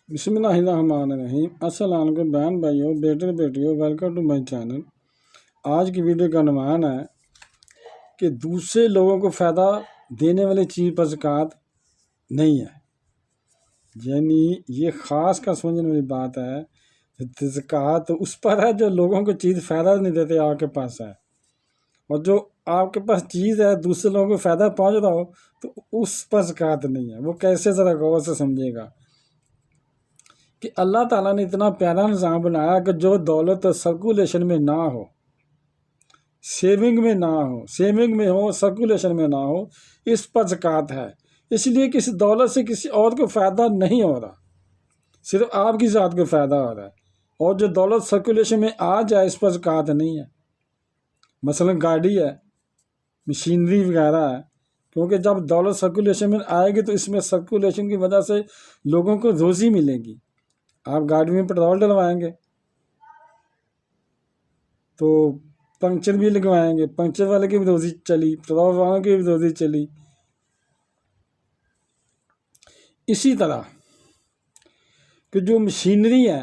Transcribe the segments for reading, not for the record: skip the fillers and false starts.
بسم اللہ الرحمن الرحیم۔ السلام علیکم بہن بھائیوں، بیٹے بیٹیوں، ویلکم ٹو مائی چینل۔ آج کی ویڈیو کا عنوان ہے کہ دوسرے لوگوں کو فائدہ دینے والی چیز پر زکوٰۃ نہیں ہے۔ یعنی یہ خاص کا سمجھنے والی بات ہے۔ زکوٰۃ اس پر ہے جو لوگوں کو چیز فائدہ نہیں دیتے آپ کے پاس ہے، اور جو آپ کے پاس چیز ہے دوسرے لوگوں کو فائدہ پہنچ رہا ہو تو اس پر زکوٰۃ نہیں ہے۔ وہ کیسے، ذرا غور سے سمجھے گا کہ اللہ تعالیٰ نے اتنا پیارا نظام بنایا کہ جو دولت سرکولیشن میں نہ ہو، سیونگ میں نہ ہو، سیونگ میں ہو سرکولیشن میں نہ ہو، اس پر زکوٰۃ ہے۔ اس لیے کسی دولت سے کسی اور کو فائدہ نہیں ہو رہا، صرف آپ کی ذات کو فائدہ ہو رہا ہے، اور جو دولت سرکولیشن میں آ جائے اس پر زکوٰۃ نہیں ہے۔ مثلا گاڑی ہے، مشینری وغیرہ ہے، کیونکہ جب دولت سرکولیشن میں آئے گی تو اس میں سرکولیشن کی وجہ سے لوگوں کو روزی ملے گی۔ آپ گاڑی میں پیٹرول ڈلوائیں گے تو پنکچر بھی لگوائیں گے، پنکچر والے کی بھی روزی چلی، پیٹرول والوں کی بھی روزی چلی۔ اسی طرح کہ جو مشینری ہے،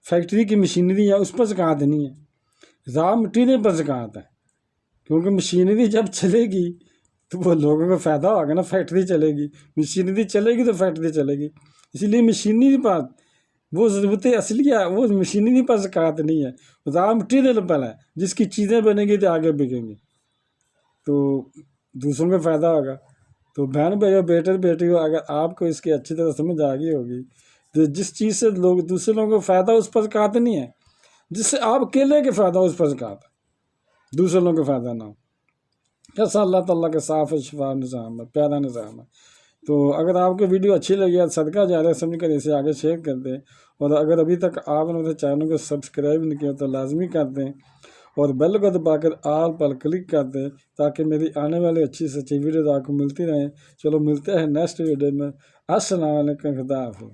فیکٹری کی مشینری ہے، اس پر زکوٰۃ نہیں ہے۔ را مٹیریل پر زکوٰۃ ہے، کیونکہ مشینری جب چلے گی تو وہ لوگوں کو فائدہ ہوگا نا، فیکٹری چلے گی، مشینری چلے گی تو فیکٹری چلے گی۔ اسی لیے مشینری پر وہ ضرورت اصلی ہے، وہ مشینری پر زکوٰۃ نہیں ہے، را مٹیریل پر ہے، جس کی چیزیں بنیں گی تو آگے بکیں گی تو دوسروں کو فائدہ ہوگا۔ تو بہن بھائیو، بیٹے بیٹیوں، اگر آپ کو اس کی اچھی طرح سمجھ آ گئی ہوگی تو جس چیز سے لوگ دوسرے لوگوں کو فائدہ اس پر زکوٰۃ نہیں ہے، جس سے آپ اکیلے کے فائدہ اس پر زکوٰۃ ہے، دوسرے لوگوں کو فائدہ نہ ہو۔ ایسا اللہ تعالیٰ کے صاف شفاف نظام ہے، پیارا نظام ہے۔ تو اگر آپ کو ویڈیو اچھی لگی ہے، صدقہ جاریہ سمجھ کر اسے آگے شیئر کر دیں، اور اگر ابھی تک آپ نے میرے چینل کو سبسکرائب نہیں کیا تو لازمی کر دیں، اور بیل کو دبا کر آل پر کلک کر دیں تاکہ میری آنے والی اچھی سے اچھی ویڈیوز آپ کو ملتی رہیں۔ چلو ملتے ہیں نیکسٹ ویڈیو میں۔ السلام علیکم، خدا حافظ۔